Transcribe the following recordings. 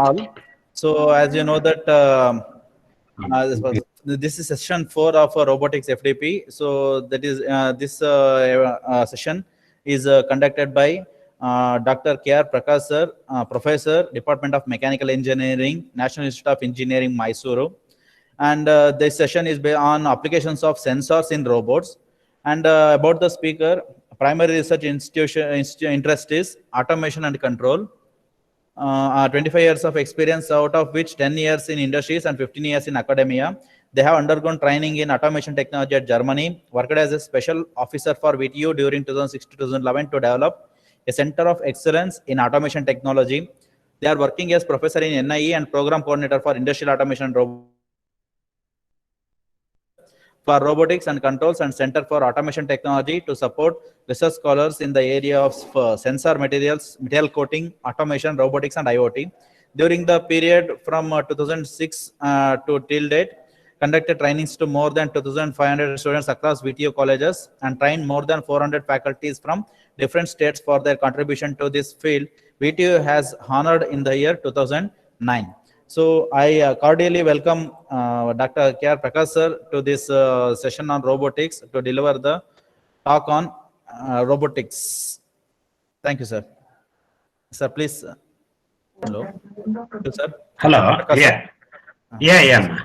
all. So, as you know that this is session 4 of robotics FDP. So that is this session is conducted by Dr. K.R. Prakash sir, Professor, Department of Mechanical Engineering, National Institute of Engineering, Mysuru. And this session is based on applications of sensors in robots. And about the speaker, primary research interest is automation and control. 25 years of experience, out of which 10 years in industries and 15 years in academia. They have undergone training in automation technology at Germany, worked as a special officer for VTU during 2006 to 2011 to develop a center of excellence in automation technology. They are working as professor in NIE and program coordinator for industrial automation and for robotics and controls and center for automation technology to support research scholars in the area of sensor materials, material coating, automation, robotics, and IoT. During the period from 2006 to till date, conducted trainings to more than 2,500 students across VTU colleges and trained more than 400 faculties from different states for their contribution to this field. VTU has honored in the year 2009. So I cordially welcome Dr. K.R. Prakash sir to this session on robotics to deliver the talk on robotics. Thank you, sir. Sir, please. Hello. Hello, sir. Hello. Prakash, Yeah. sir. Yeah.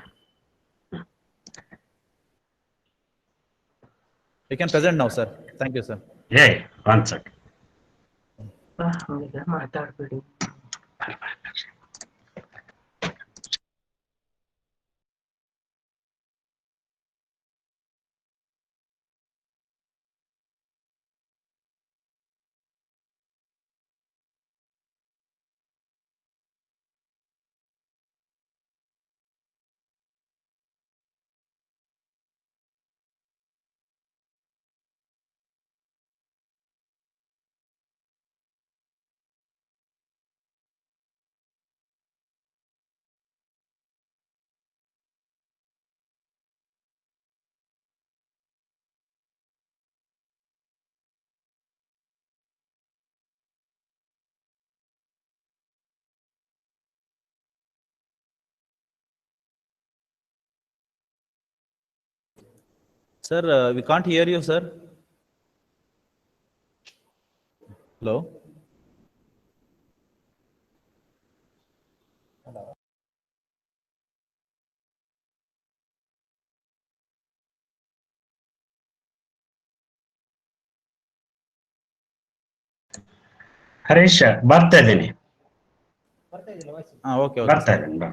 You can present now, sir. Thank you, sir. Yeah. One second. Sir, we can't hear you, sir. Hello. Harish ಬರ್ತಾ ಇದ್ದೀನಿ. Okay, ಬರ್ತಾ sir. ಇದ್ದೀನಿ.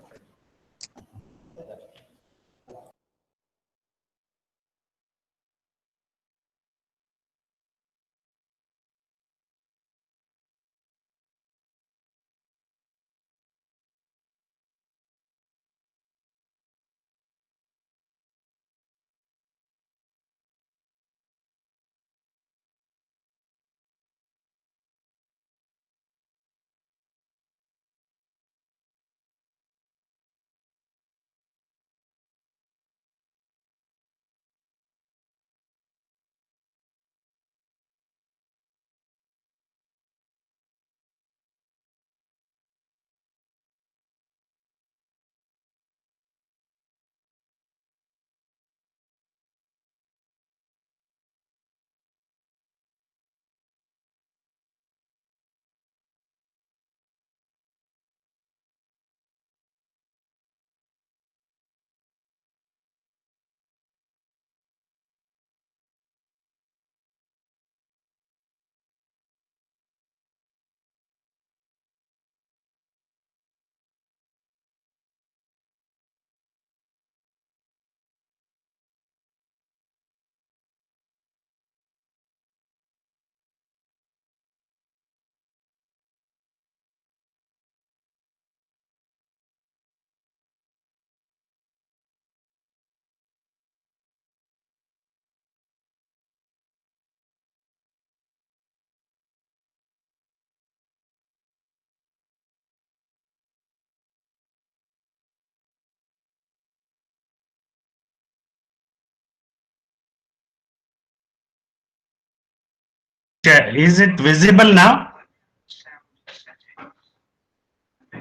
Is it visible now?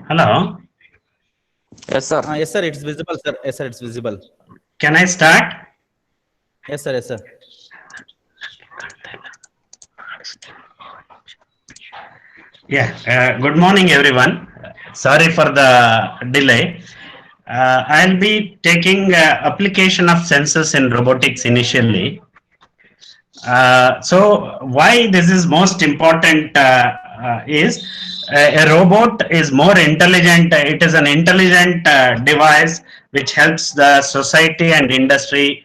Hello. Yes, sir. Yes, sir. It's visible, sir. Yes, sir. It's visible. Can I start? Yes, sir. Yes, sir. Yeah, good morning, everyone. Sorry for the delay. I'll be taking application of sensors in robotics initially. So why this is most important is a robot is more intelligent. It is an intelligent device which helps the society and industry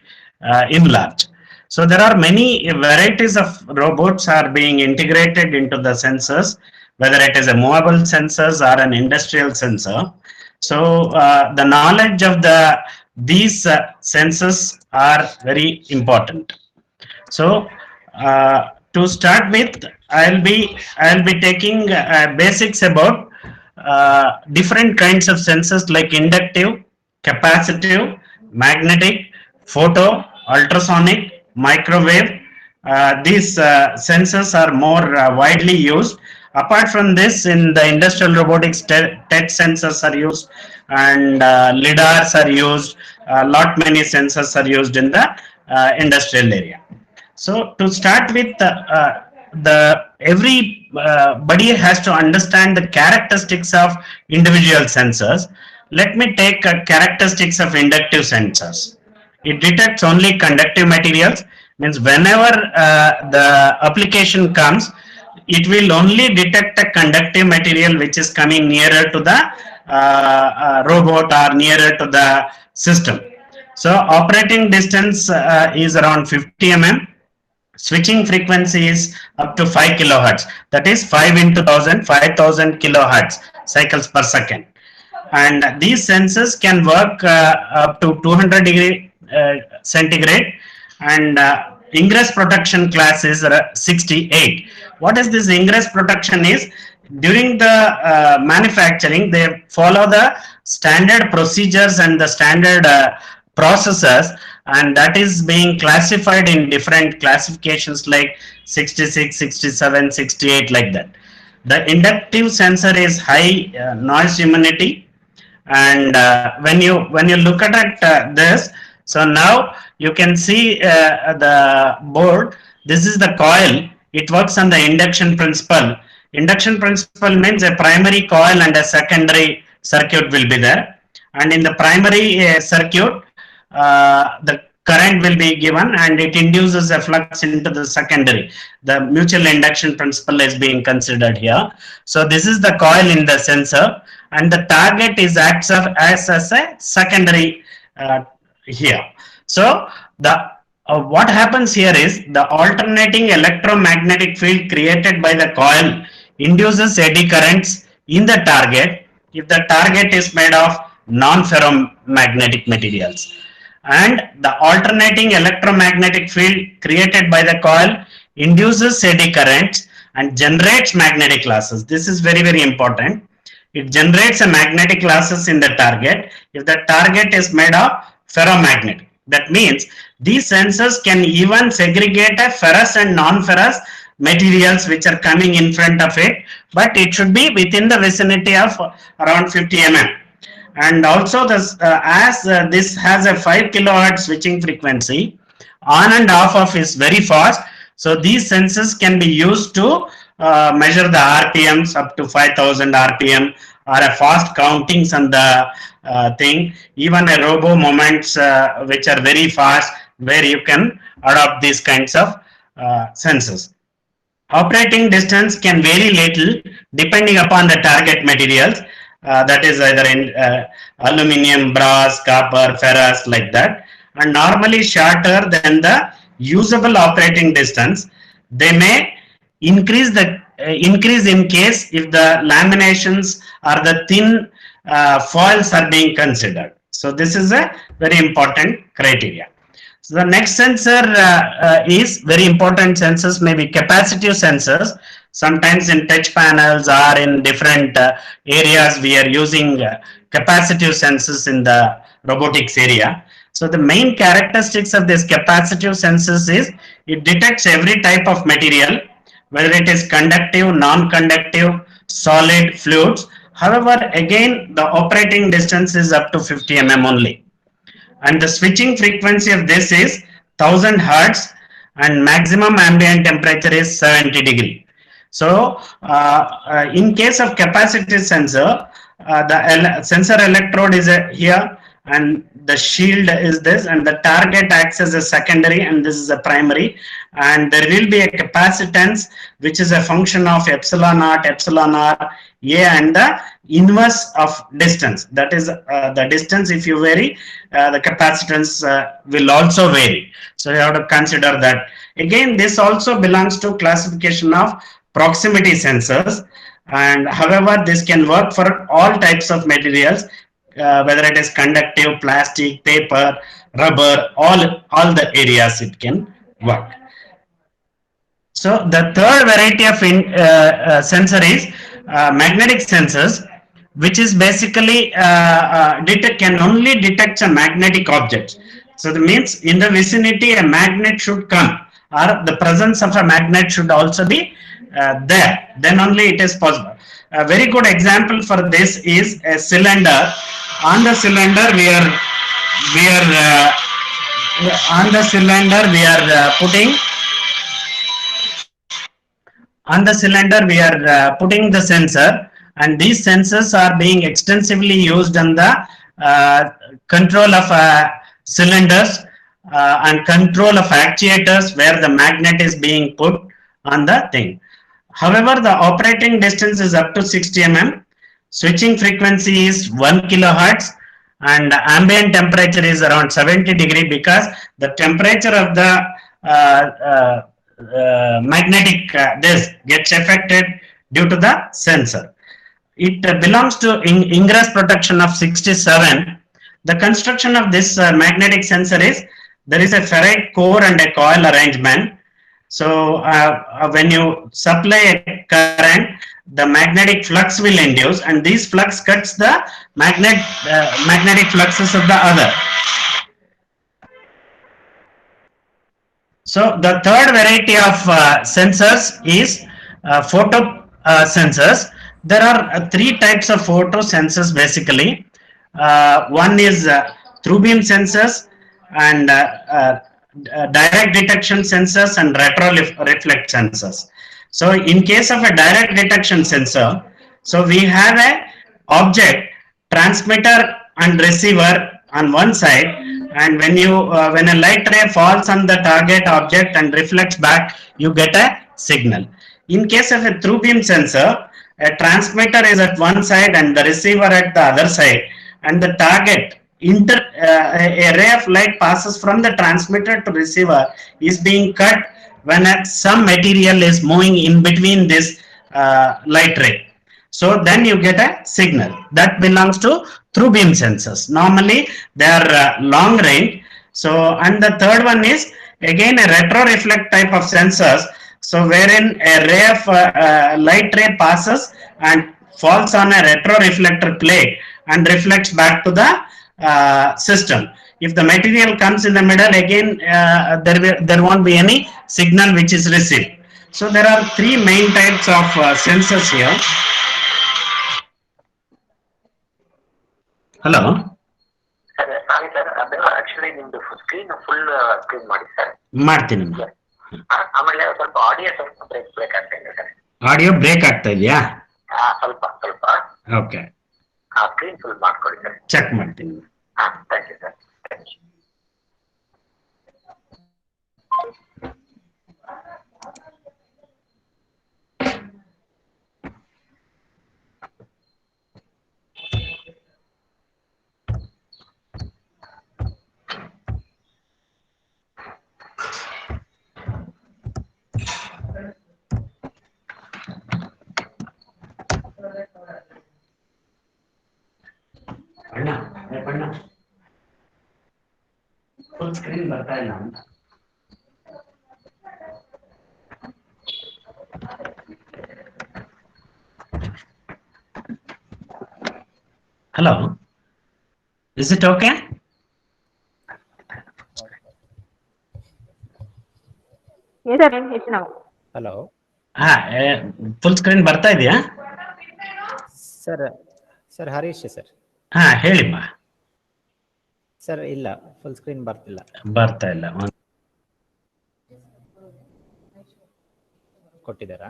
in large. So there are many varieties of robots are being integrated into the sensors, whether it is a movable sensors or an industrial sensor. So the knowledge of these sensors are very important. So to start with, I'll be taking basics about different kinds of sensors like inductive, capacitive, magnetic, photo, ultrasonic, microwave. These sensors are more widely used. Apart from this, in the industrial robotics, touch sensors are used, and lidars are used. A lot many sensors are used in the industrial area. So to start with, the everybody has to understand the characteristics of individual sensors. Let me take characteristics of inductive sensors. It detects only conductive materials. Means whenever the application comes, it will only detect a conductive material which is coming nearer to the robot or nearer to the system. So operating distance is around 50 mm. Switching frequency is up to 5 kilohertz. That is 5 into 1000, 5000 kilohertz cycles per second. And these sensors can work up to 200 centigrade, and ingress protection class is 68. What is this ingress protection is? During the manufacturing, they follow the standard procedures and the standard processes, and that is being classified in different classifications like 66, 67, 68, like that. The inductive sensor is high noise immunity, and when you look at this, so now you can see the board. This is the coil. It works on the induction principle. Induction principle means a primary coil and a secondary circuit will be there, and in the primary circuit the current will be given and it induces a flux into the secondary. The mutual induction principle is being considered here. So this is the coil in the sensor, and the target is acts as a secondary here. So the what happens here is the alternating electromagnetic field created by the coil induces eddy currents in the target if the target is made of non-ferromagnetic materials, and the alternating electromagnetic field created by the coil induces eddy currents and generates magnetic losses. This is very, very important. It generates a magnetic losses in the target if the target is made of ferromagnetic. That means these sensors can even segregate a ferrous and non-ferrous materials which are coming in front of it, but it should be within the vicinity of around 50 mm. And also this as this has a 5 kilohertz switching frequency, on and off of is very fast. So these sensors can be used to measure the RPMs up to 5000 RPM, or a fast countings on the thing, even a robo moments which are very fast, where you can adopt these kinds of sensors. Operating distance can vary little depending upon the target materials. That is either in aluminum, brass, copper, ferrous, like that, and normally shorter than the usable operating distance. They may increase in case if the laminations or the thin foils are being considered. So this is a very important criteria. So the next sensor is very important. Sensors may be capacitive sensors. Sometimes in touch panels or in different areas we are using capacitive sensors in the robotics area. So the main characteristics of this capacitive sensors is it detects every type of material, whether it is conductive, non-conductive, solid, fluids, However, again, the operating distance is up to 50 mm only. And the switching frequency of this is 1000 hertz and maximum ambient temperature is 70 degree. So in case of capacitive sensor, the sensor electrode is here, and the shield is this, and the target acts as a secondary, and this is a primary, and there will be a capacitance which is a function of epsilon naught, epsilon r, a, and the inverse of distance, that is the distance. If you vary, the capacitance will also vary, so you have to consider that. Again, this also belongs to classification of proximity sensors, and however this can work for all types of materials, whether it is conductive, plastic, paper, rubber, all the areas it can work. So the third variety of sensor is magnetic sensors, which is basically can only detect a magnetic object. So that means in the vicinity a magnet should come, or the presence of a magnet should also be there, then only it is possible. A very good example for this is a cylinder. On the cylinder we are on the cylinder we are putting on the cylinder we are putting the sensor, and these sensors are being extensively used in the control of cylinders and control of actuators where the magnet is being put on the thing. However, the operating distance is up to 60 mm, switching frequency is 1 kilohertz, and ambient temperature is around 70 degree, because the temperature of the magnetic this gets affected due to the sensor. It belongs to ingress protection of 67. The construction of this magnetic sensor is, there is a ferrite core and a coil arrangement. So when you supply a current, the magnetic flux will induce, and this flux cuts the magnetic fluxes of the other. So the third variety of sensors is photo sensors. There are three types of photo sensors basically. One is through beam sensors, and direct detection sensors, and retro reflect sensors. So in case of a direct detection sensor, so we have a object, transmitter and receiver on one side, and when you when a light ray falls on the target object and reflects back, you get a signal. In case of a through beam sensor, a transmitter is at one side and the receiver at the other side, and the target a ray of light passes from the transmitter to receiver is being cut when some material is moving in between this light ray. So then you get a signal that belongs to through beam sensors. Normally they are long range. So, and the third one is again a retro reflect type of sensors. So wherein a ray of light ray passes and falls on a retro reflector plate and reflects back to the system. If the material comes in the middle, again there won't be any signal which is received. So there are three main types of sensors here. Hello. Actually ನಿಮ್ದು screen full screen ಮಾಡಿ sir. ಮಾಡ್ತೀನಿ. ಆಮೇಲೆ ಸ್ವಲ್ಪ audio ಸ್ವಲ್ಪ break ಆಗ್ತಾ ಇದೆ sir. Audio break ಆಗ್ತಾ ಇದೆಯಾ? ಸ್ವಲ್ಪ ಓಕೆ. ಸ್ಕ್ರೀನ್ ಫುಲ್ ಮಾಡ್ಕೊಳ್ಳಿ ಸರ್. ಚೆಕ್ ಮಾಡ್ತೀನಿ. Thank you sir. Thank you. Full screen ಬರ್ತಾ ಇಲ್ಲ ಅಂತ. Hello, is it okay? Yes sir, it's now. Hello. Full screen ಬರ್ತಾ ಇದೆಯಾ? Sir, sir Harish sir. ಹಾ ಹೇಳಿಮ್ಮ. ಸರ್ ಇಲ್ಲ, ಫುಲ್ ಸ್ಕ್ರೀನ್ ಬರ್ತಿಲ್ಲ. ಬರ್ತಾ ಇಲ್ಲ. ಕೊಟ್ಟಿದ್ದಾರಾ?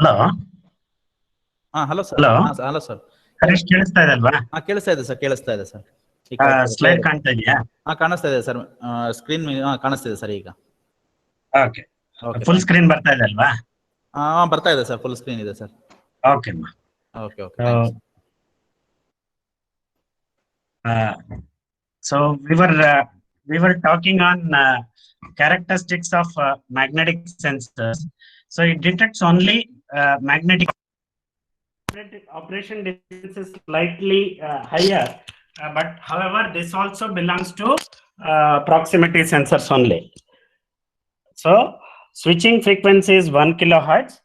Hello hello sir. Hello hello sir. Harish, ಕೇಳಿಸ್ತಾ ಇದೆ ಅಲ್ವಾ? ಕೇಳಿಸ್ತಾ ಇದೆ ಸರ್, ಕೇಳಿಸ್ತಾ ಇದೆ ಸರ್. ಈಗ ಕೇಳಿಸ್ತಾ ಇದೆ, ಸ್ಲೈಡ್ clear ಇದೆ. ಕಾಣ್ತಾ ಇದೆಯಾ? ಕಾಣಿಸ್ತಾ ಇದೆ ಸರ್. ಸ್ಕ್ರೀನ್ ಕಾಣಿಸ್ತಿದೆ ಸರ್ ಈಗ. ಓಕೆ. ಓಕೆ, ಫುಲ್ ಸ್ಕ್ರೀನ್ ಬರ್ತಾ ಇದೆ ಅಲ್ವಾ? ಬರ್ತಾ ಇದೆ ಸರ್, ಫುಲ್ ಸ್ಕ್ರೀನ್ ಇದೆ ಸರ್. ಓಕೆ ಅಮ್ಮ. Okay okay, thanks. So we were talking on characteristics of magnetic sensors. So it detects only magnetic operation distance is slightly higher, but however this also belongs to proximity sensors only. So switching frequency is 1 kilohertz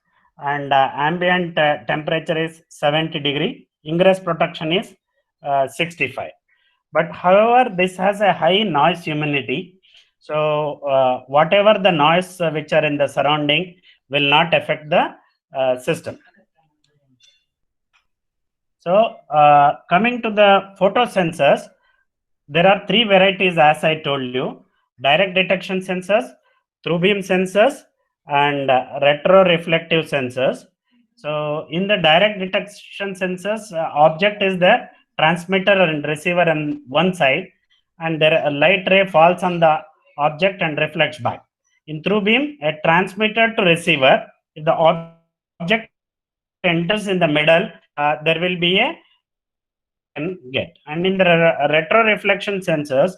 and ambient temperature is 70 degree. Ingress protection is 65. But however, this has a high noise humidity. So whatever the noise which are in the surrounding will not affect the system. So coming to the photo sensors, there are three varieties as I told you: direct detection sensors, through beam sensors, and retroreflective sensors. So in the direct detection sensors, object is the transmitter and receiver on one side, and there a light ray falls on the object and reflects back. In through beam, a transmitter to receiver, if the object enters in the middle, there will be a get. And in the retroreflection sensors,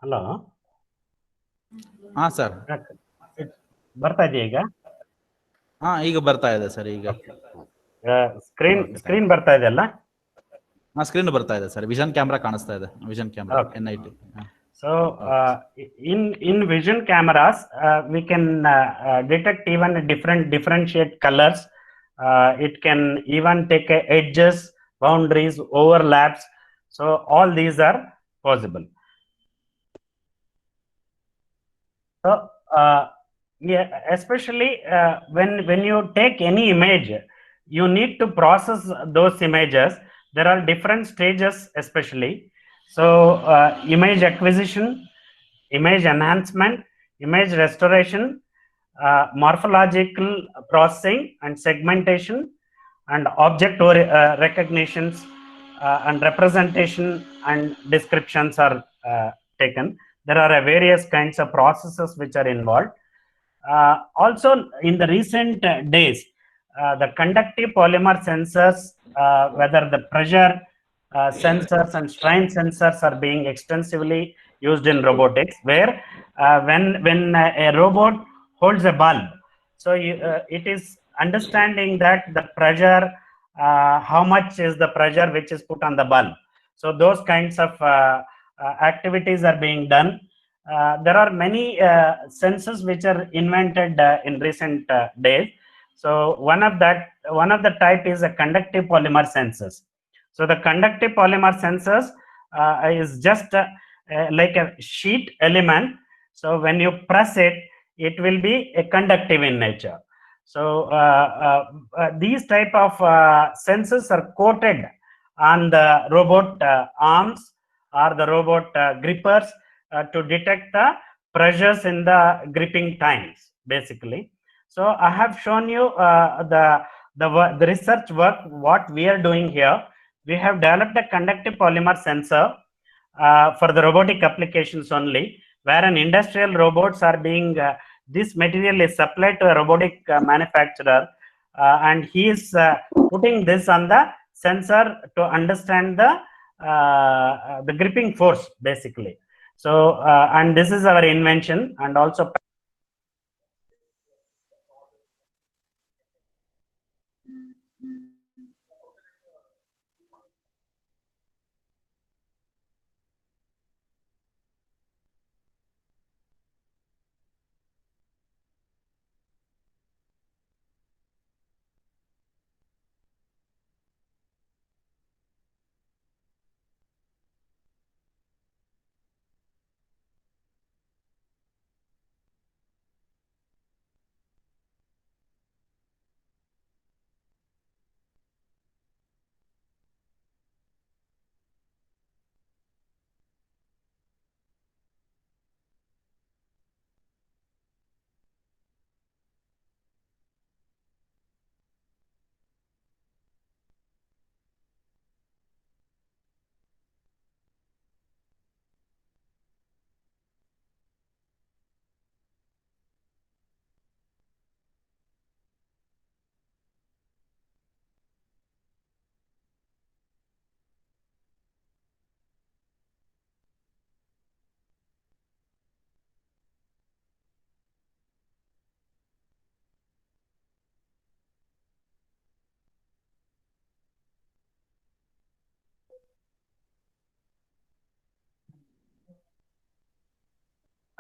hello ಹಾ sir. ಬರ್ತಾ ಇದೆಯಾ ಈಗ? ಹಾ ಈಗ ಬರ್ತಾ ಇದೆ sir ಈಗ. Screen Okay, screen ಬರ್ತಾ ಇದೆ ಅಲ್ಲ? ಹಾ ಸ್ಕ್ರೀನ್ ಬರ್ತಾ ಇದೆ ಸರ್. ವಿಷನ್ ಕ್ಯಾಮ್ರಾ ಕಾಣಿಸ್ತಾ ಇದೆ. Vision camera Okay. NIT. So in vision cameras, we can detect even differentiate colors. It can even take edges, boundaries, overlaps. So all these are possible. So yeah, especially when you take any image, you need to process those images. There are different stages, especially. So image acquisition, image enhancement, image restoration, morphological processing and segmentation, and object recognitions and representation and descriptions are taken. There are various kinds of processes which are involved. Also, in the recent days, the conductive polymer sensors, whether the pressure sensors and strain sensors are being extensively used in robotics, where when a robot holds a bulb, so it is understanding that the pressure, how much is the pressure which is put on the bulb. So those kinds of activities are being done. There are many sensors which are invented in recent days. So one of the type is a conductive polymer sensors. So the conductive polymer sensors is just like a sheet element. So when you press it, it will be a conductive in nature. So these type of sensors are coated on the robot arms or the robot grippers to detect the pressures in the gripping times, basically. So I have shown you the research work what we are doing here. We have developed a conductive polymer sensor for the robotic applications only, where an industrial robots are being this material is supplied to a robotic manufacturer, and he is putting this on the sensor to understand the gripping force, basically. So and this is our invention, and also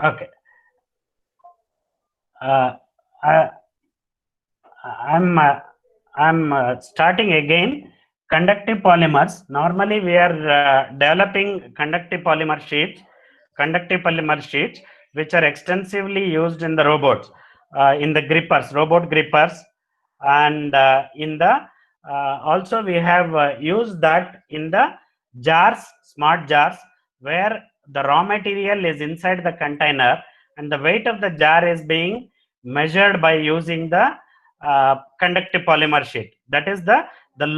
okay. I'm starting again. Conductive polymers. Normally, we are developing conductive polymer sheets, which are extensively used in the robots, in the grippers, robot grippers, and in the also we have used that in the jars, smart jars, where the raw material is inside the container, and the weight of the jar is being measured by using the conductive polymer sheet. That is the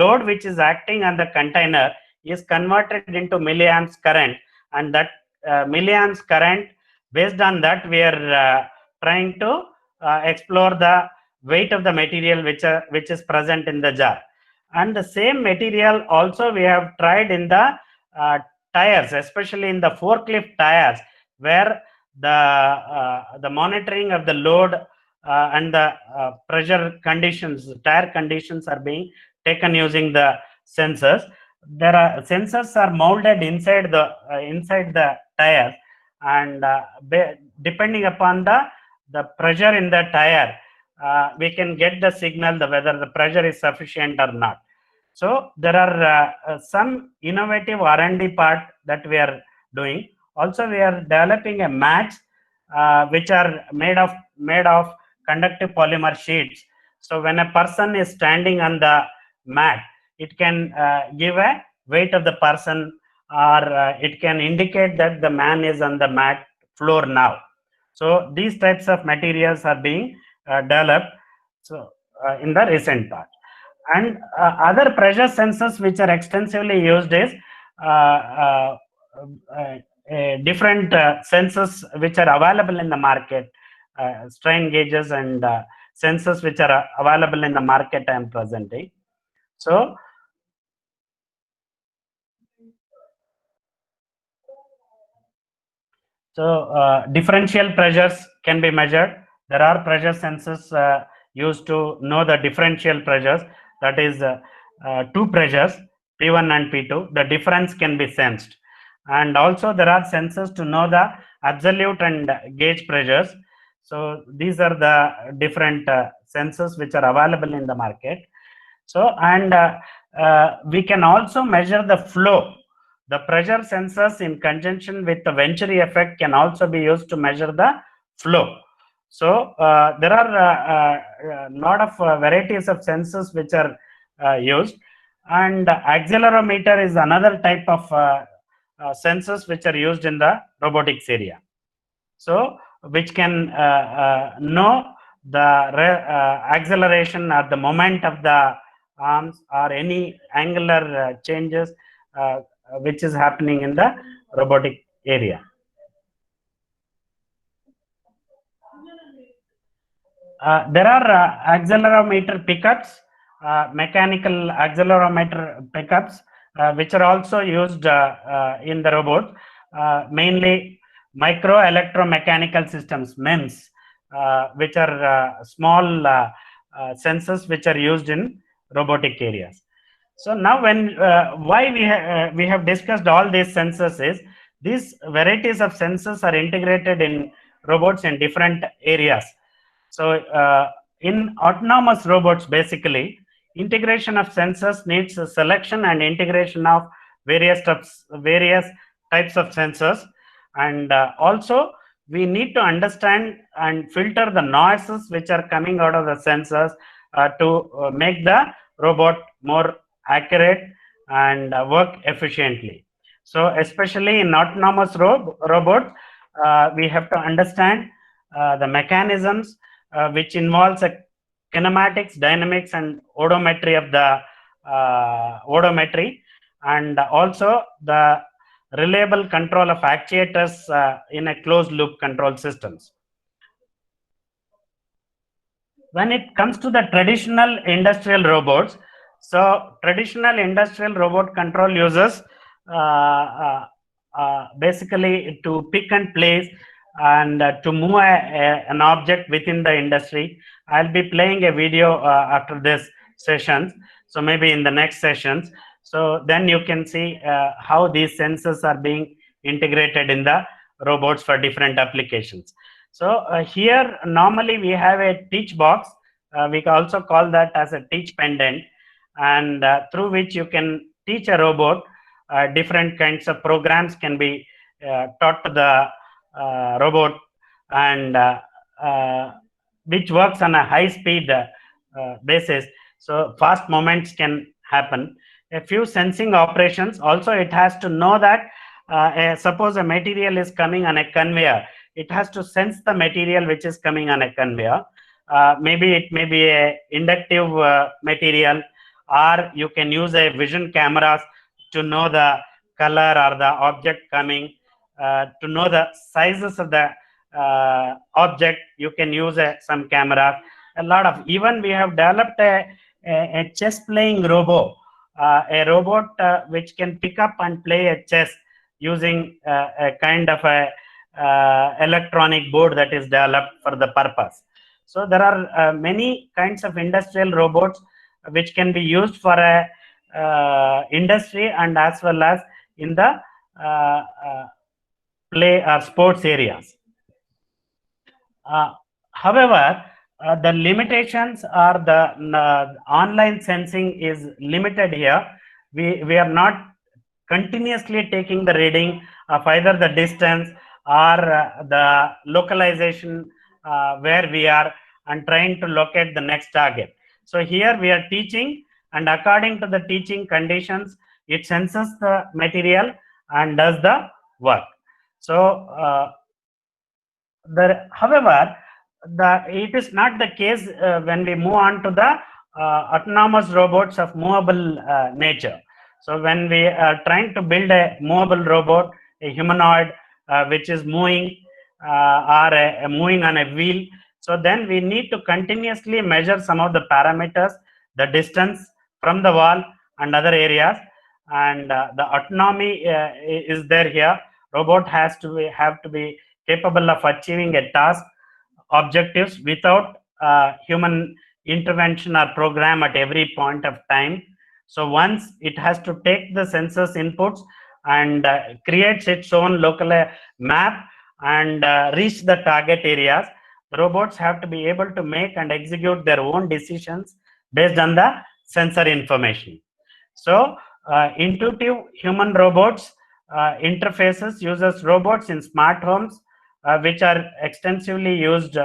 load which is acting on the container is converted into milliamps current, and that milliamps current, based on that we are trying to explore the weight of the material which is present in the jar. And the same material also we have tried in the tires, especially in the forklift tires, where the monitoring of the load and the pressure conditions, tire conditions are being taken using the sensors. There are sensors are molded inside the tire, and depending upon the pressure in the tire, we can get the signal whether the pressure is sufficient or not. So there are some innovative R&D part that we are doing. Also, we are developing a mats which are made of conductive polymer sheets. So when a person is standing on the mat, it can give a weight of the person, or it can indicate that the man is on the mat floor now. So these types of materials are being developed in the recent past. And other pressure sensors which are extensively used is different sensors which are available in the market, strain gauges and sensors which are available in the market I am presenting. So differential pressures can be measured. There are pressure sensors used to know the differential pressures, that is two pressures, P1 and P2. The difference can be sensed. And also there are sensors to know the absolute and gauge pressures. So these are the different sensors which are available in the market. So, and we can also measure the flow. The pressure sensors in conjunction with the Venturi effect can also be used to measure the flow. So there are a lot of varieties of sensors which are used, and accelerometer is another type of sensors which are used in the robotics area. So which can know the acceleration at the moment of the arms, or any angular changes which is happening in the robotic area. There are accelerometer pickups, mechanical accelerometer pickups, which are also used in the robot, mainly micro electromechanical systems, MEMS, which are small sensors which are used in robotic areas. So now why we have discussed all these sensors is, these varieties of sensors are integrated in robots in different areas. So in autonomous robots, basically, integration of sensors needs a selection and integration of various types of sensors. And also we need to understand and filter the noises which are coming out of the sensors to make the robot more accurate and work efficiently. So especially in autonomous robots, we have to understand the mechanisms which involves a kinematics, dynamics, and odometry of the odometry, and also the reliable control of actuators in a closed loop control systems. When it comes to the traditional industrial robots, so traditional industrial robot control uses basically to pick and place and to move an object within the industry. I'll be playing a video after this sessions, so maybe in the next sessions. So then you can see how these sensors are being integrated in the robots for different applications. So here normally we have a teach box. We can also call that as a teach pendant, and through which you can teach a robot. Different kinds of programs can be taught to the robot, and which works on a high speed basis. So fast movements can happen. A few sensing operations. Also, it has to know that suppose a material is coming on a conveyor, it has to sense the material which is coming on a conveyor. Maybe it may be a inductive material, or you can use a vision cameras to know the color or the object coming. To know the sizes of the object, you can use some cameras. A lot of, even we have developed a chess playing robot, a robot which can pick up and play a chess using a kind of a electronic board that is developed for the purpose. So there are many kinds of industrial robots which can be used for a industry and as well as in the play or sports areas. However, the limitations are the online sensing is limited here. We are not continuously taking the reading of either the distance or the localization where we are and trying to locate the next target. So here we are teaching, and according to the teaching conditions, it senses the material and does the work. So however, it is not the case when we move on to the autonomous robots of movable nature. So when we are trying to build a movable robot, a humanoid which is moving or moving on a wheel, so then we need to continuously measure some of the parameters, the distance from the wall and other areas, and the autonomy is there here. Robot has to have to be capable of achieving a task objectives without human intervention or program at every point of time. So once it has to take the sensors inputs and creates its own local map and reach the target areas, the robots have to be able to make and execute their own decisions based on the sensor information. So intuitive human robots interfaces uses robots in smart homes which are extensively used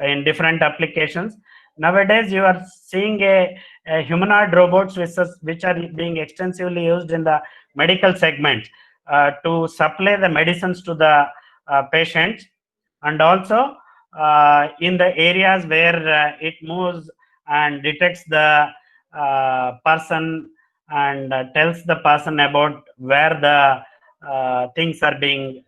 in different applications. Nowadays, you are seeing a humanoid robots which are being extensively used in the medical segment to supply the medicines to the patients, and also in the areas where it moves and detects the person and tells the person about where the things are being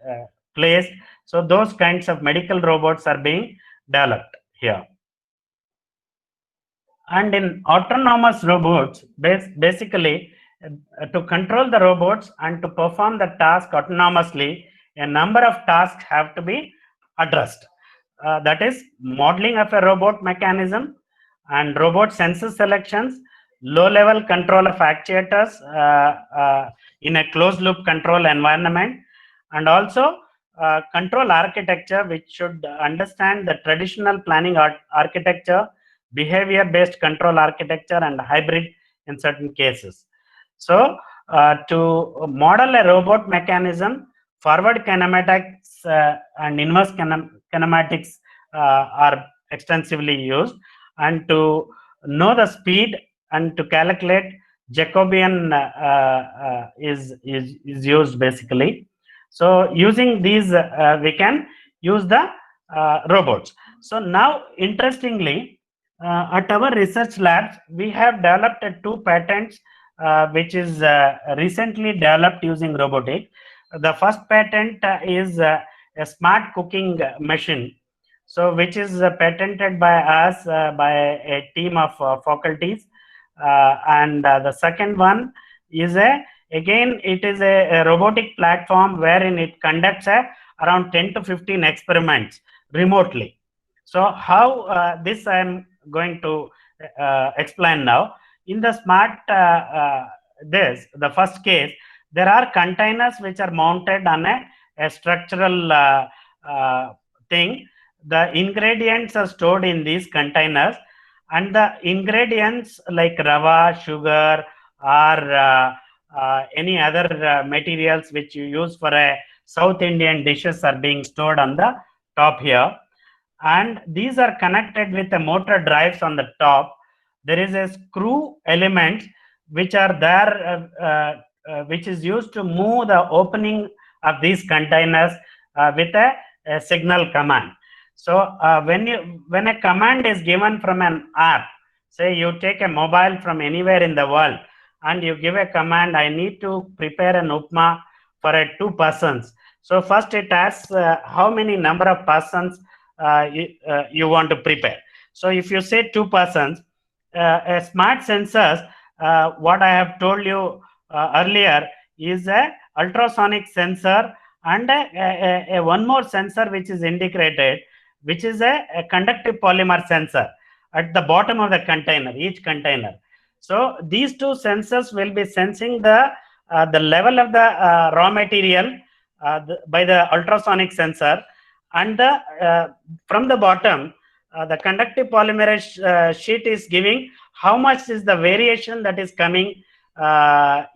placed. So those kinds of medical robots are being developed here. And in autonomous robots, basically to control the robots and to perform the task autonomously, a number of tasks have to be addressed. That is modeling of a robot mechanism and robot sensor selections, low-level control of actuators in a closed-loop control environment, and also control architecture, which should understand the traditional planning architecture, behavior-based control architecture, and hybrid in certain cases. So to model a robot mechanism, forward kinematics and inverse kinematics are extensively used, and to know the speed and to calculate Jacobian is used basically. So using these we can use the robots. So now interestingly, at our research labs, we have developed 2 patents which is recently developed using robotics. The first patent is a smart cooking machine, so which is patented by us by a team of faculties, and the second one is again it is a robotic platform wherein it conducts around 10 to 15 experiments remotely. So how this I am going to explain now. In the smart the first case, there are containers which are mounted on a structural thing. The ingredients are stored in these containers, and the ingredients like rava, sugar, or any other materials which you use for a South Indian dishes are being stored on the top here, and these are connected with the motor drives on the top. There is a screw element which are there which is used to move the opening of these containers with a signal command. So when a command is given from an app, say you take a mobile from anywhere in the world and you give a command, I need to prepare an upma for 2 persons. So first it asks how many number of persons you want to prepare. So if you say 2 persons, a smart sensors, what I have told you earlier is a ultrasonic sensor and one more sensor which is integrated, which is a conductive polymer sensor at the bottom of the container, each container. So these two sensors will be sensing the level of the raw material by the ultrasonic sensor, and from the bottom, the conductive polymerase sheet is giving how much is the variation that is coming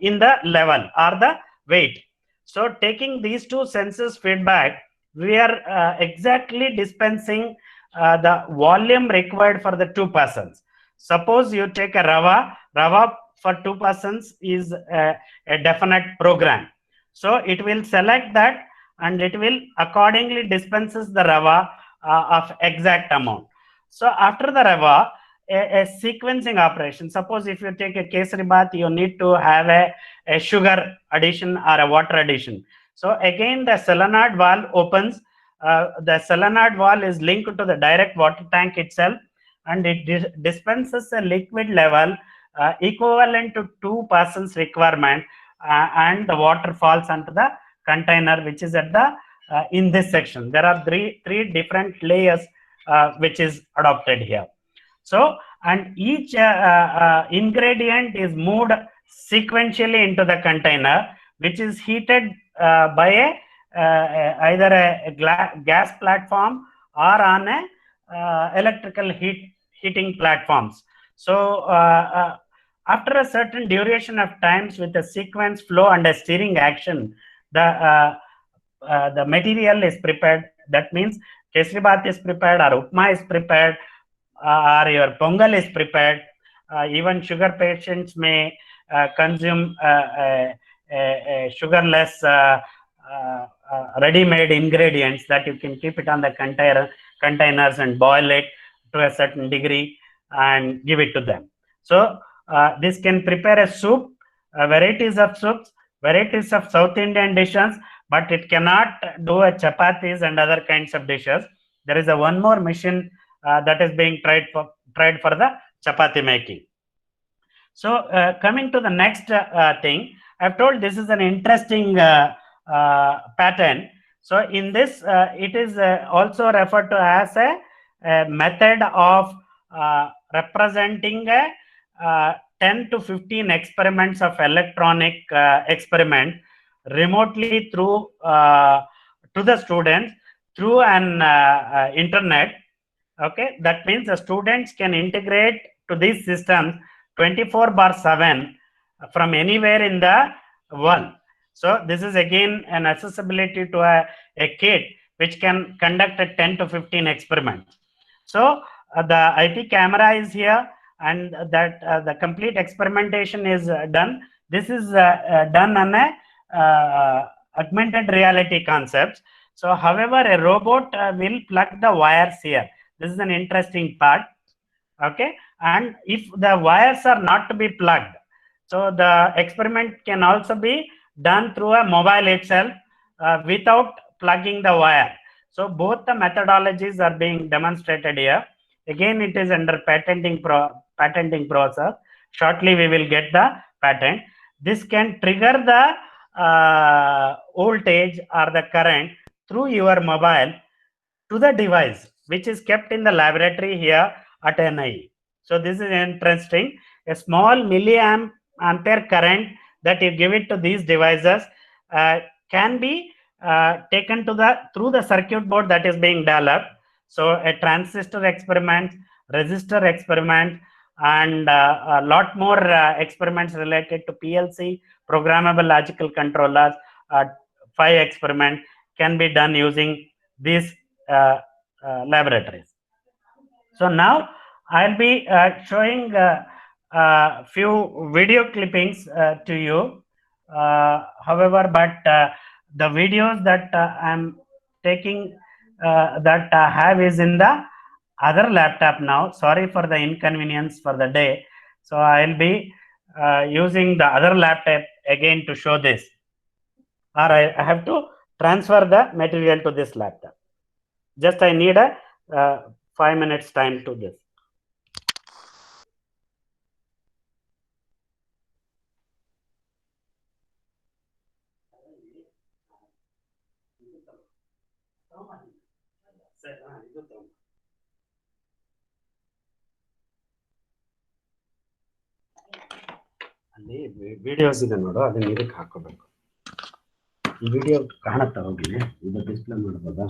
in the level or the weight. So taking these two sensors feedback, we are exactly dispensing the volume required for the 2 persons. Suppose you take a rava for 2 persons is a definite program. So it will select that and it will accordingly dispenses the rava of exact amount. So after the rava, a sequencing operation. Suppose if you take a kesari bath, you need to have a sugar addition or a water addition. So again, the solenoid valve opens. The solenoid valve is linked to the direct water tank itself, and it dispenses a liquid level equivalent to 2 persons requirement, and the water falls onto the container which is at the in this section. There are three different layers which is adopted here. So, and each ingredient is moved sequentially into the container, which is heated by either a gas platform or on a electrical heating platforms. So after a certain duration of times with a sequence flow and a steering action, the material is prepared. That means kesari bath is prepared, or upma is prepared, or your pongal is prepared. Even sugar patients may consume sugarless ready-made ingredients that you can keep it on the containers and boil it to a certain degree and give it to them. So this can prepare a soup, varieties of soups, varieties of South Indian dishes, but it cannot do a chapatis and other kinds of dishes. There is a one more machine that is being tried for the chapati making. So coming to the next thing, I've told this is an interesting pattern. So in this, it is also referred to as a method of representing 10 to 15 experiments of electronic experiment remotely through to the students through an internet. Okay, that means the students can integrate to these systems 24/7 from anywhere in the world. So this is again an accessibility to a kit which can conduct a 10 to 15 experiments. So the IP camera is here, and that the complete experimentation is done. This is done on a augmented reality concepts. So however, a robot will plug the wires here. This is an interesting part. Okay, and if the wires are not to be plugged, so the experiment can also be done through a mobile itself without plugging the wire. So both the methodologies are being demonstrated here. Again, it is under patenting process. Shortly we will get the patent. This can trigger the voltage or the current through your mobile to the device which is kept in the laboratory here at NIE. So this is interesting. A small milliampere current that you give it to these devices can be taken to through the circuit board that is being developed. So a transistor experiment, resistor experiment, and a lot more experiments related to PLC, programmable logical controllers, 5 experiment can be done using these laboratories. So now I'll be showing a few video clippings to you. However, but the videos that I'm taking that I have is in the other laptop now. Sorry for the inconvenience for the day. So I'll be using the other laptop again to show this, or I have to transfer the material to this laptop. Just I need a 5 minutes time to this. ಅಲ್ಲಿ videos ಇದೆ ನೋಡು, ಅದನ್ನ ಇದಕ್ಕೆ ಹಾಕೋಬೇಕು. ಈ video ಕಾಣುತ್ತಾ ಹೋಗಿ ಇದು ಡಿಸ್ಪ್ಲೇ ಮಾಡ್ಬೋದಾ?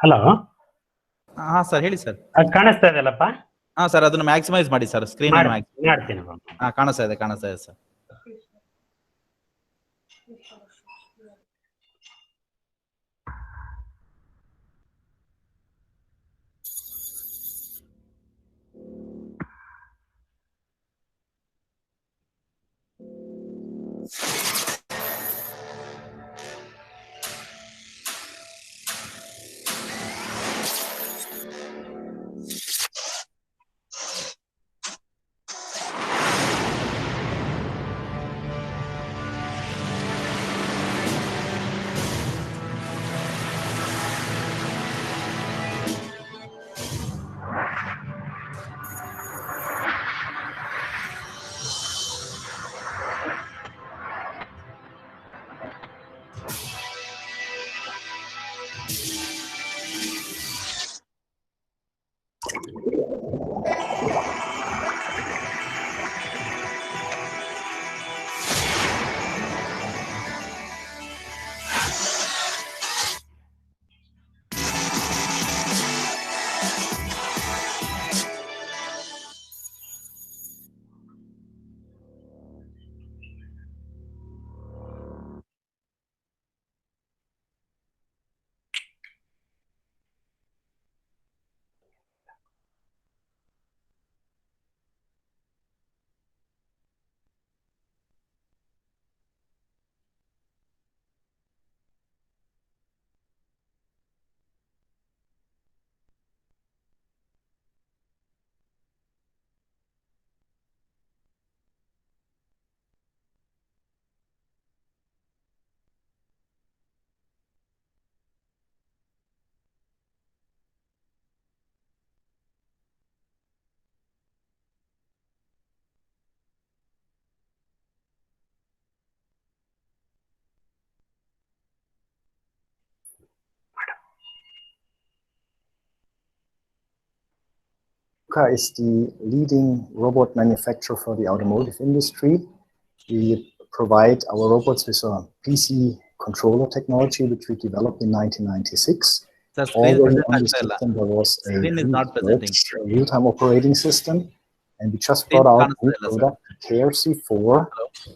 ಹಲೋ, ಹಾ ಸರ್, ಹೇಳಿ ಸರ್. ಅದು ಕಾಣಿಸ್ತಾ ಇದೆಯಲ್ಲಪ್ಪ? ಹಾ ಸರ್, ಅದನ್ನ ಮ್ಯಾಕ್ಸಿಮೈಸ್ ಮಾಡಿ ಸರ್, ಸ್ಕ್ರೀನ್ ಮಾಡ್ತೀನಿ. ಹಾ, ಕಾಣಿಸ್ತಾ ಇದೆ sir. KUKA is the leading robot manufacturer for the automotive industry. We provide our robots with a PC controller technology, which we developed in 1996. Sir, Already on the system, there was a Screen is not presenting. real-time operating system, and we just brought out a new product, KRC4,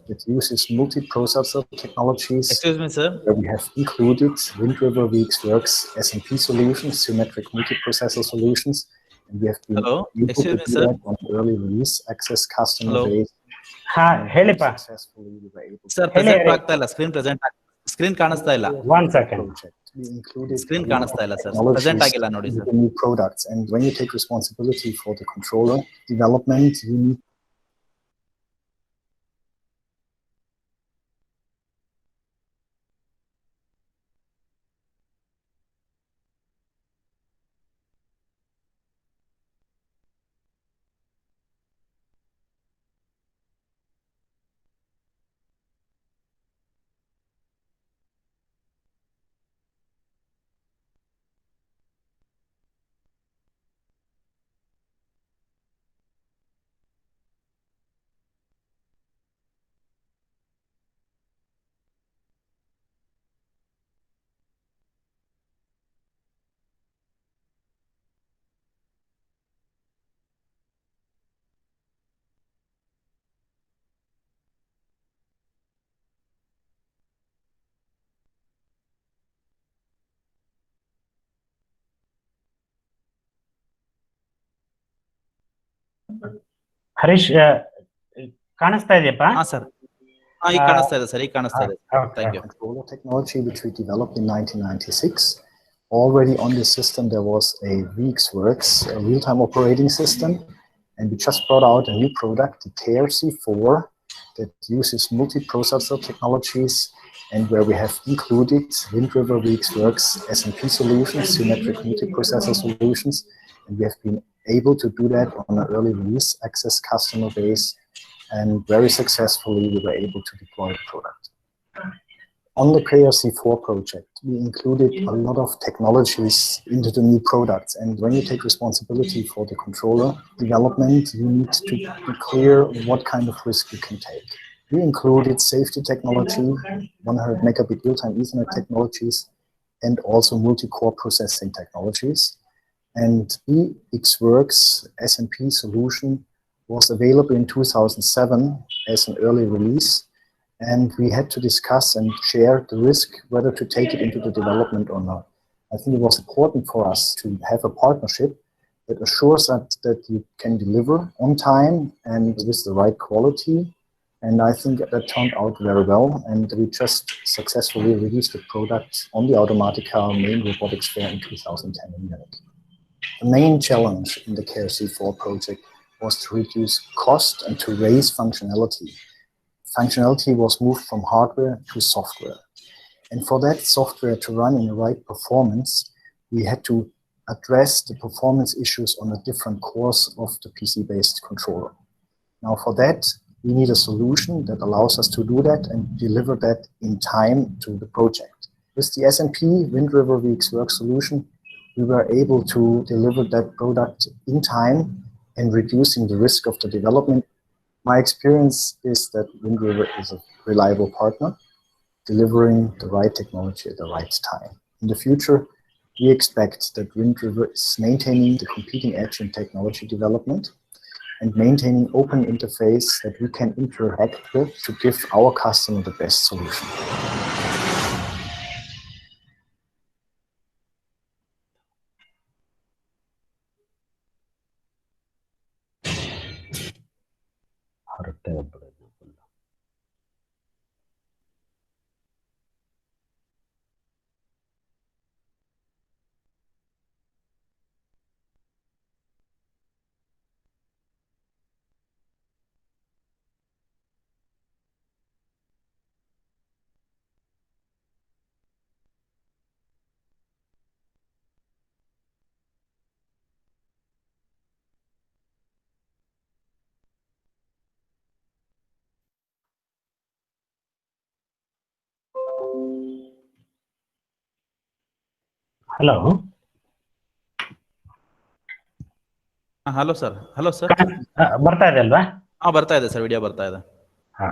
that uses multiprocessor technologies. Excuse me, sir. Where we have included Wind River VxWorks SMP solutions, symmetric multiprocessor solutions, And we have been Hello? able Excuse to me, do sir. that on early release access customer Hello? base. ಹಾ And ಹೇಳಿಪ್ಪ. successfully we were able to sir ಹೇಳಿ, present ಹೇಳಿ. ಆಗ್ತಾ ಇಲ್ಲ, screen ಕಾಣಿಸ್ತಾ ಇಲ್ಲ. One second. project. We included Screen a lot ಕಾಣಿಸ್ತಾ of ಇಲ್ಲ, sir. technologies Present ಆಗಿಲ್ಲ ನೋಡಿ, into sir. the new products. And when you take responsibility for the controller development, you need Harish ಕಾಣಿಸ್ತಾ ಇದೆಯಪ್ಪ? ಹಾ ಸರ್, ಈಗ ಕಾಣಿಸ್ತಾ ಇದೆ ಸರ್, ಈಗ ಕಾಣಿಸ್ತಾ ಇದೆ. Thank you. controller technology which we developed in 1996. Already on this system there was a VxWorks, a real-time operating system, and we just brought out a new product, the KRC4, that uses multiprocessor technologies, and where we have included Wind River VxWorks SMP solutions, symmetric multiprocessor solutions, and we have been able to do that on an early release access customer base, and very successfully we were able to deploy the product. On the KRC4 project, we included a lot of technologies into the new products. And when you take responsibility for the controller development, you need to be clear what kind of risk you can take. We included safety technology, 100 megabit real-time Ethernet technologies, and also multi-core processing technologies. And VxWorks SMP solution was available in 2007 as an early release. And we had to discuss and share the risk whether to take it into the development or not. I think it was important for us to have a partnership that assures that you can deliver on time and with the right quality. And I think that turned out very well. And we just successfully released the product on the Automatica main robotics fair in 2010 in Munich. The main challenge in the KRC4 project was to reduce cost and to raise functionality. Functionality was moved from hardware to software. And for that software to run in the right performance, we had to address the performance issues on the different cores of the PC-based controller. Now for that, we need a solution that allows us to do that and deliver that in time to the project. With the SMP Wind River VxWorks solution, we were able to deliver that product in time and reducing the risk of the development. My experience is that Wind River is a reliable partner, delivering the right technology at the right time. In the future, we expect that Wind River is maintaining the competing edge in technology development and maintaining open interface that we can interact with to give our customer the best solution. Hello hello sir, hello sir. ಬರ್ತಾ ಇದೆ ಅಲ್ವಾ? ಹಾ ಬರ್ತಾ ಇದೆ sir, video ಬರ್ತಾ ಇದೆ. ಹಾ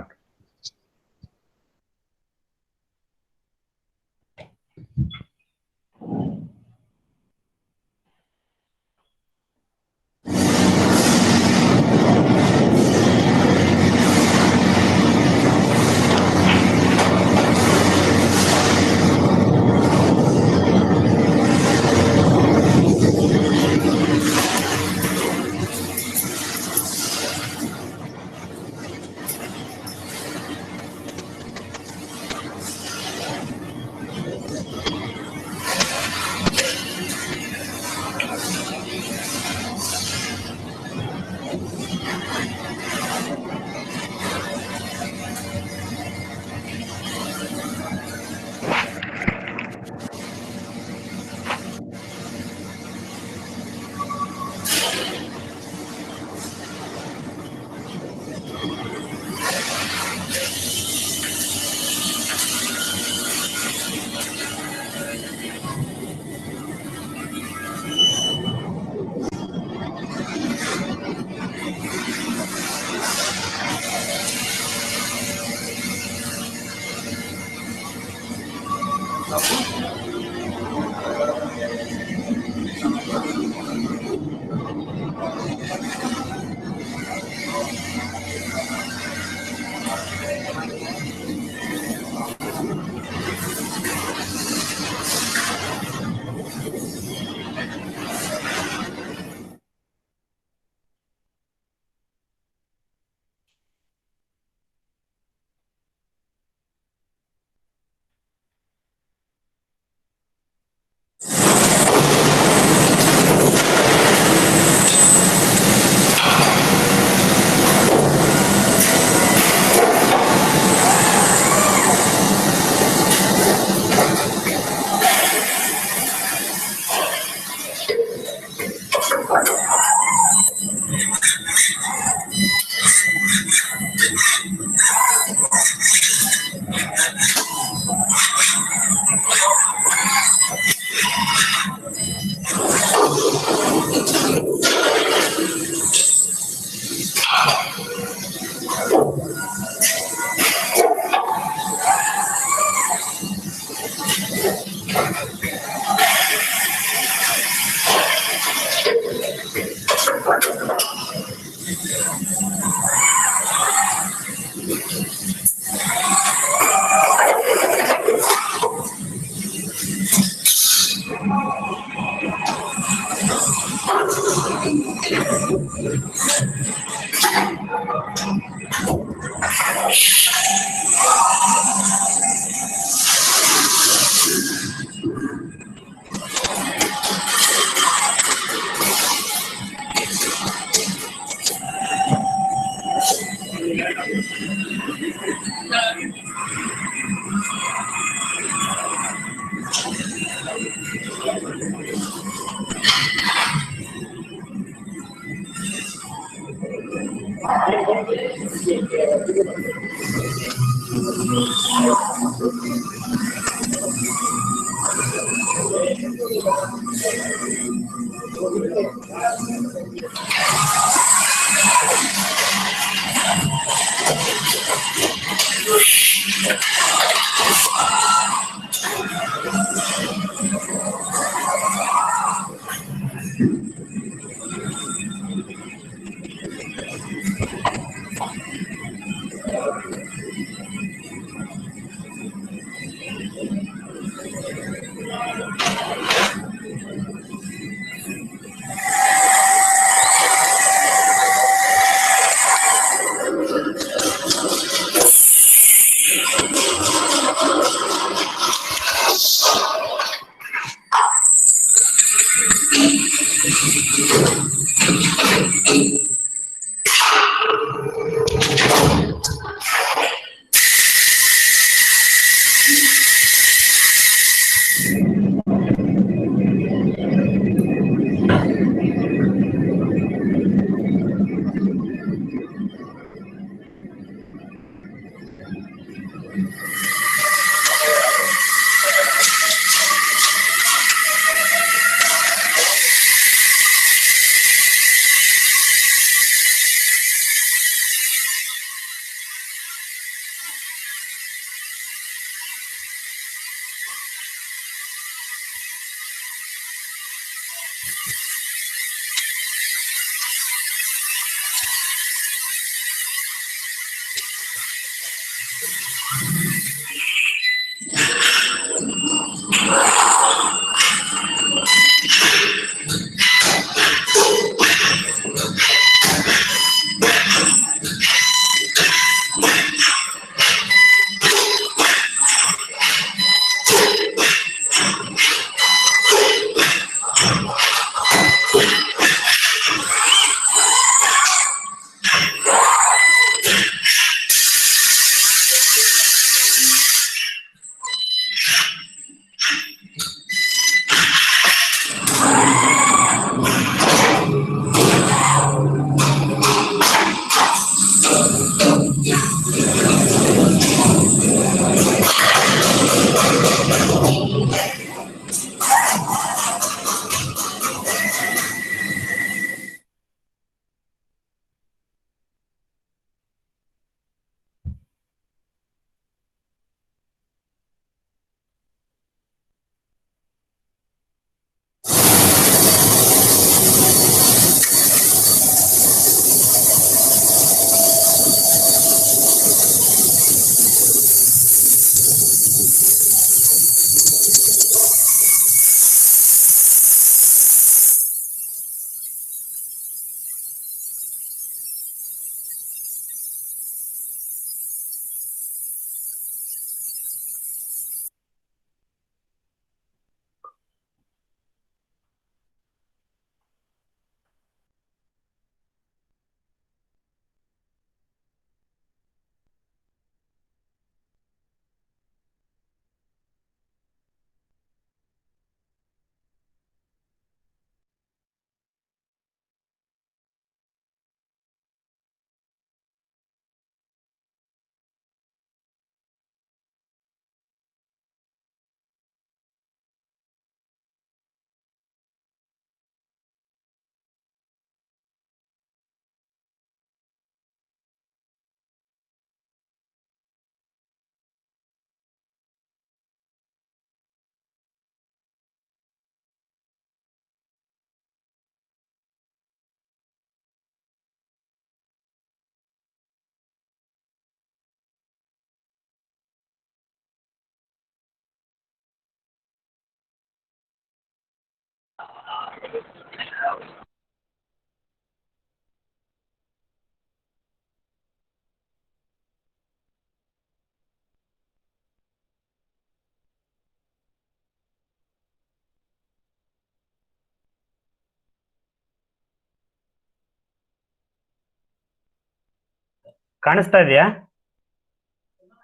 ಕಾಣಿಸ್ತಾ ಇದೆಯಾ?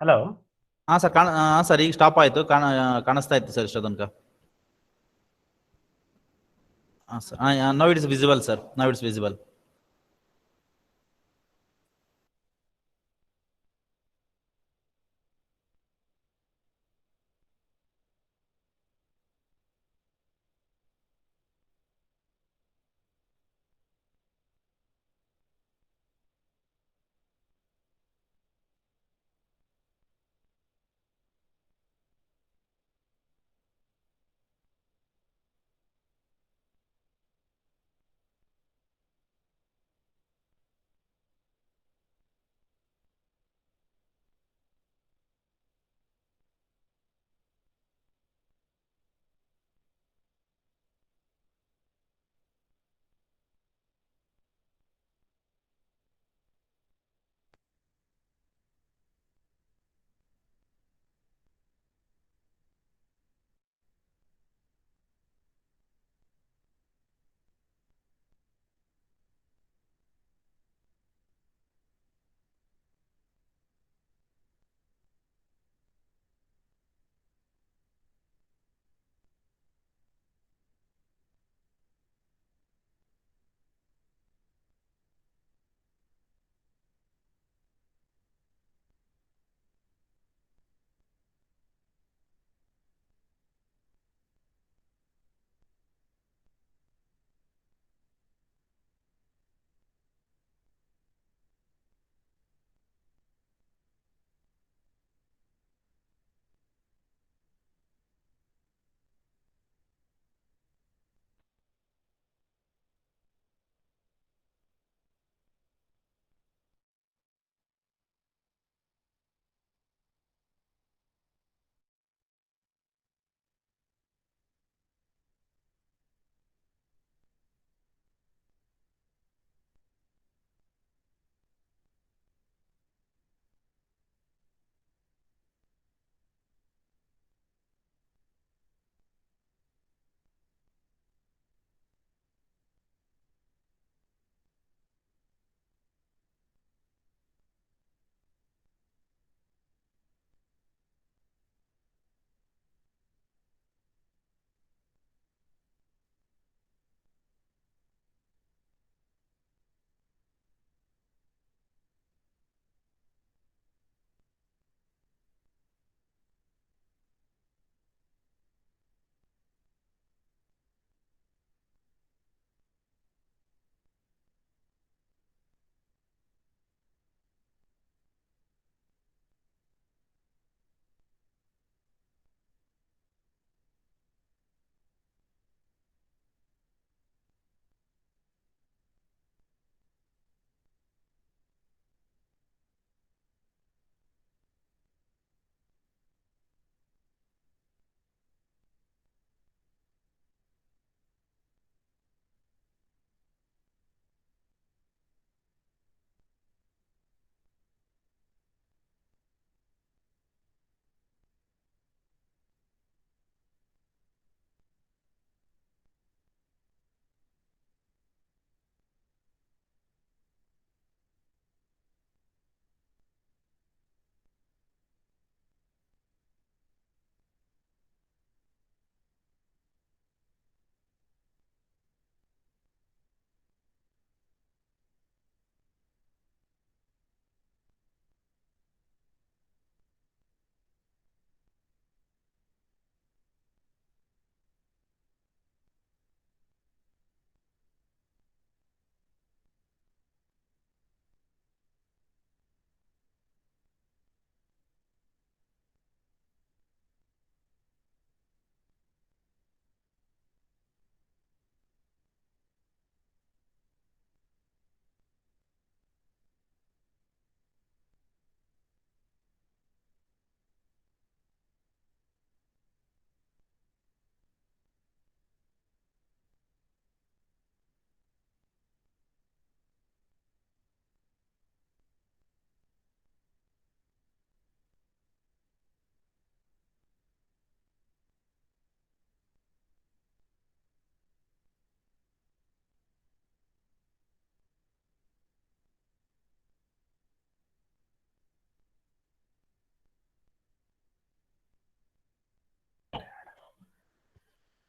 ಹಲೋ. ಸರ್ ಈಗ ಸ್ಟಾಪ್ ಆಯ್ತು, ಕಾಣಿಸ್ತಾ ಇತ್ತು ಸರ್ ಇಷ್ಟು ತನಕ. Sir now it is visible sir, now it's visible.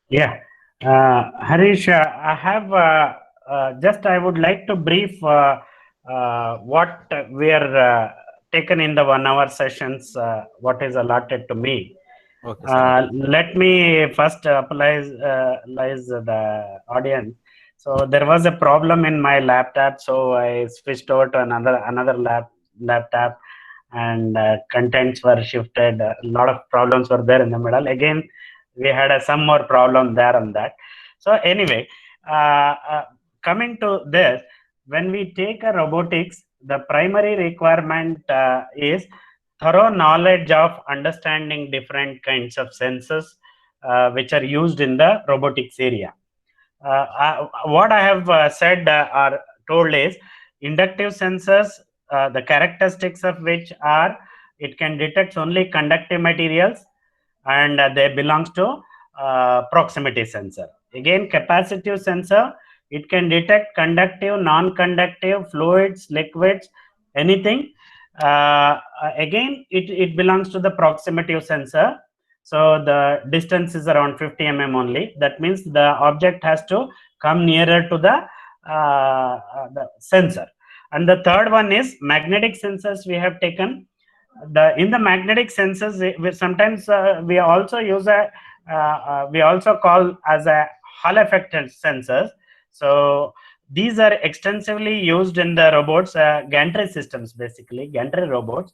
Yeah, Harish, I have I would like to brief what we are taken in the 1 hour sessions, what is allotted to me. Okay, sir. Let me first apologize the audience. So there was a problem in my laptop, so I switched over to another laptop, and contents were shifted. A lot of problems were there in the middle. Again, we had some more problem there on that. So anyway, coming to this, when we take a robotics, the primary requirement is thorough knowledge of understanding different kinds of sensors which are used in the robotics area. What I have said or told is inductive sensors, the characteristics of which are it can detect only conductive materials, and they belongs to proximity sensor. Again, capacitive sensor, it can detect conductive, non-conductive, fluids, liquids, anything. Again, it belongs to the proximity sensor. So the distance is around 50 mm only. That means the object has to come nearer to the sensor. And the third one is magnetic sensors we have taken. In the magnetic sensors, sometimes we also use we also call as a Hall effect sensors. So these are extensively used in the robots, gantry systems, basically gantry robots,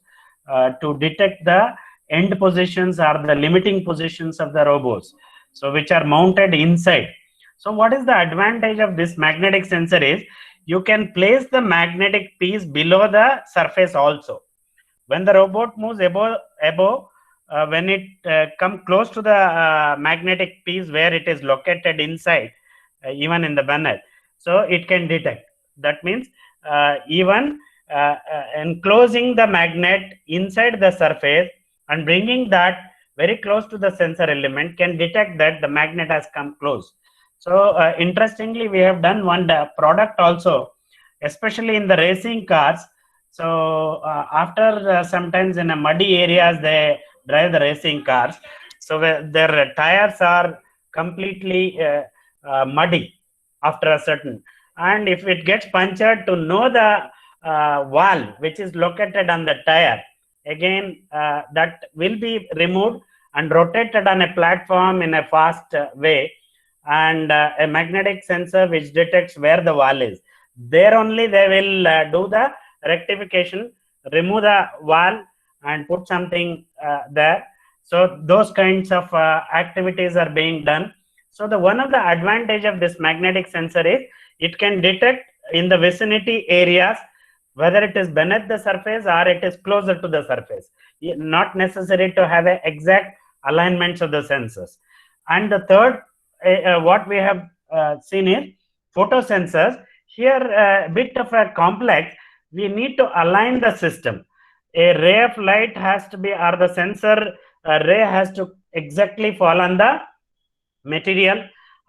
to detect the end positions or the limiting positions of the robots, so which are mounted inside. So what is the advantage of this magnetic sensor is you can place the magnetic piece below the surface also. When the robot moves above, when it come close to the magnetic piece where it is located inside, even in the bonnet, so it can detect. That means even enclosing the magnet inside the surface and bringing that very close to the sensor element can detect that the magnet has come close. So interestingly, we have done one product also, especially in the racing cars. So after sometimes in a muddy areas they drive the racing cars, so their tires are completely muddy after a certain, and if it gets punctured, to know the valve which is located on the tire, again that will be removed and rotated on a platform in a fast way, and a magnetic sensor which detects where the valve is. There only they will do the rectification, remove the valve and put something there. So those kinds of activities are being done. So the one of the advantage of this magnetic sensor is it can detect in the vicinity areas, whether it is beneath the surface or it is closer to the surface. Not necessary to have a exact alignments of the sensors. And the third, what we have seen is photosensors. Here a bit of a complex. We need to align the system. A ray of light has to be, or the sensor ray has to exactly fall on the material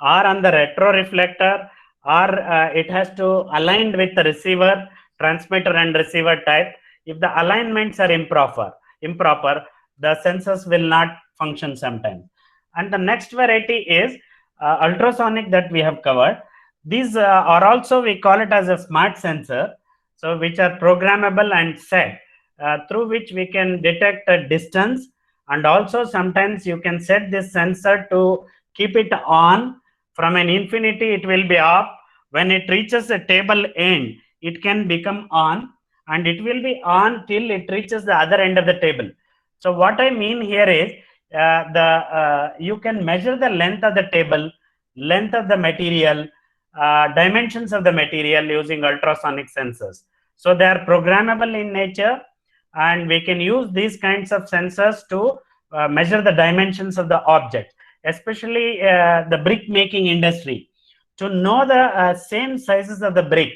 or on the retroreflector, or it has to align with the receiver, transmitter and receiver type. If the alignments are improper, the sensors will not function sometimes. And the next variety is ultrasonic that we have covered. These are also, we call it as a smart sensor, so which are programmable and set, through which we can detect a distance, and also sometimes you can set this sensor to keep it on. From an infinity it will be off. When it reaches a table end, it can become on, and it will be on till it reaches the other end of the table. So what I mean here is you can measure the length of the table, length of the material, dimensions of the material using ultrasonic sensors. So they are programmable in nature, and we can use these kinds of sensors to measure the dimensions of the object, especially the brick making industry, to know the same sizes of the brick,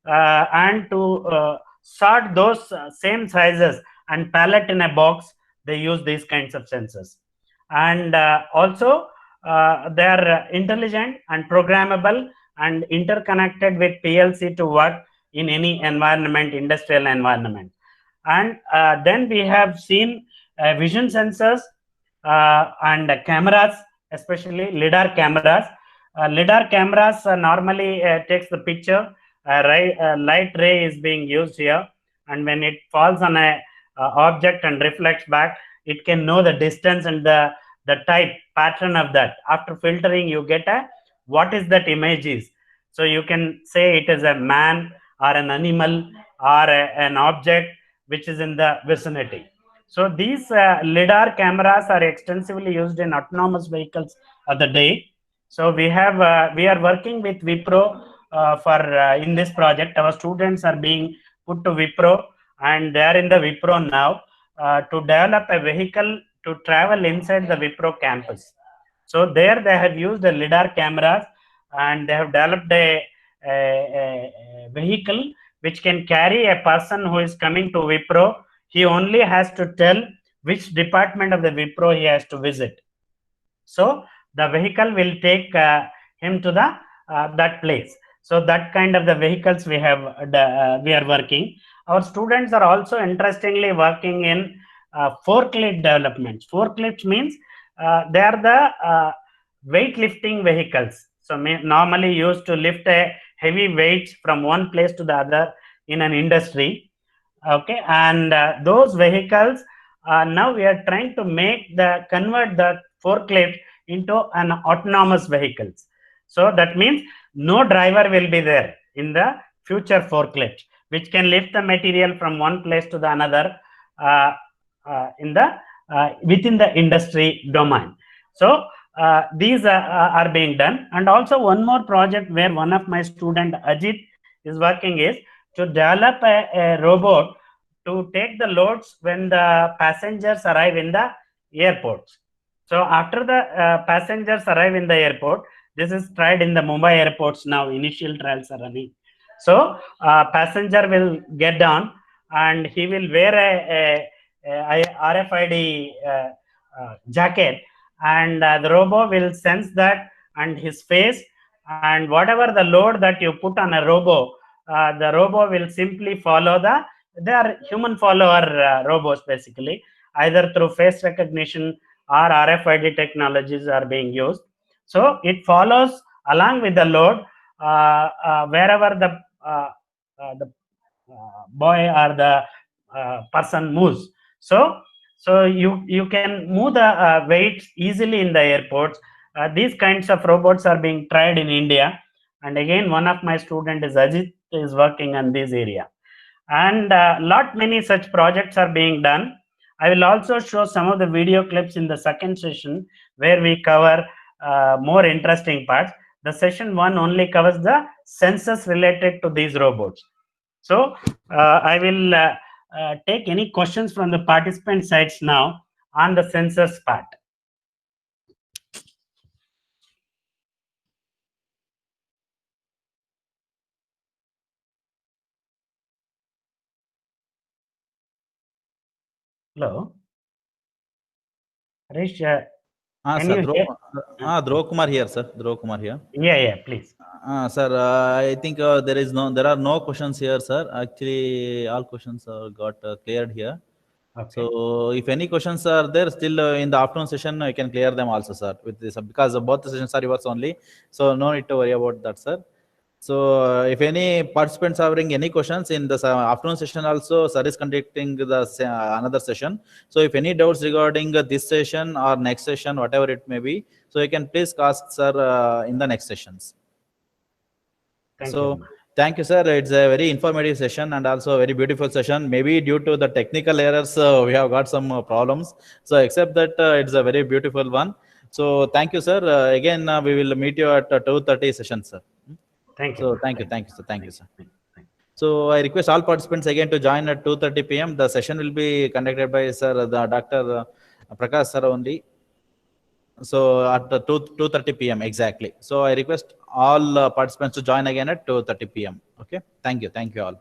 and to sort those same sizes and pallet in a box. They use these kinds of sensors. And also they are intelligent and programmable and interconnected with PLC to work in any environment, industrial environment. And then we have seen vision sensors and cameras especially LiDAR cameras. LiDAR cameras normally takes the picture. Light ray is being used here, and when it falls on a object and reflects back, it can know the distance and the type pattern of that. After filtering, you get a what is that image is. So you can say it is a man or an animal or an object which is in the vicinity. So these LiDAR cameras are extensively used in autonomous vehicles of the day. So we are working with Wipro for in this project. Our students are being put to Wipro, and they are in the Wipro now to develop a vehicle to travel inside the Wipro campus. So there they have used the LiDAR cameras, and they have developed a vehicle which can carry a person who is coming to Wipro. He only has to tell which department of the Wipro he has to visit. So the vehicle will take him to the that place. So that kind of the vehicles we are working. Our students are also interestingly working in forklift development. Forklift means they are the weightlifting vehicles. So normally used to lift a heavy weights from one place to the other in an industry. Okay, and those vehicles now we are trying to convert the forklift into an autonomous vehicles. So that means no driver will be there in the future forklift, which can lift the material from one place to the another within the industry domain. So these are being done. And also one more project where one of my student Ajit is working is to develop a robot to take the loads when the passengers arrive in the airports. So after the passengers arrive in the airport, this is tried in the Mumbai airports now. Initial trials are running. So passenger will get down and he will wear a RFID jacket, and the robot will sense that and his face, and whatever the load that you put on a robot, the robot will simply follow they are human follower robots basically, either through face recognition or RFID technologies are being used. So it follows along with the load wherever the boy or the person moves. So you can move the weights easily in the airports. These kinds of robots are being tried in India, and again one of my student is Ajit is working on this area, and many such projects are being done. I will also show some of the video clips in the second session where we cover more interesting parts. The session 1 only covers the sensors related to these robots. So I will take any questions from the participant sides now on the sensors part. Hello, Harish. Sir, Dhruv Kumar here, sir. Dhruv Kumar here. Yeah, please. Sir, I think there are no questions here, sir. Actually, all questions got cleared here. Okay. So if any questions are there still in the afternoon session, you can clear them also, sir, with this, because both the sessions are yours only. So no need to worry about that, sir. So if any participants are having any questions in the afternoon session also, sir is conducting the another session. So if any doubts regarding this session or next session, whatever it may be, so you can please ask sir in the next sessions. Thank you, sir. It's a very informative session and also a very beautiful session. Maybe due to the technical errors, we have got some problems. So except that, it's a very beautiful one. So thank you, sir. Again, we will meet you at 2:30 session, sir. Thank you. So thank you, sir. So I request all participants again to join at 2:30 p.m. The session will be conducted by Sir Dr. Prakash sir only. So at 2:30 p.m. exactly. So I request all participants to join again at 2:30 p.m. Okay. Thank you all.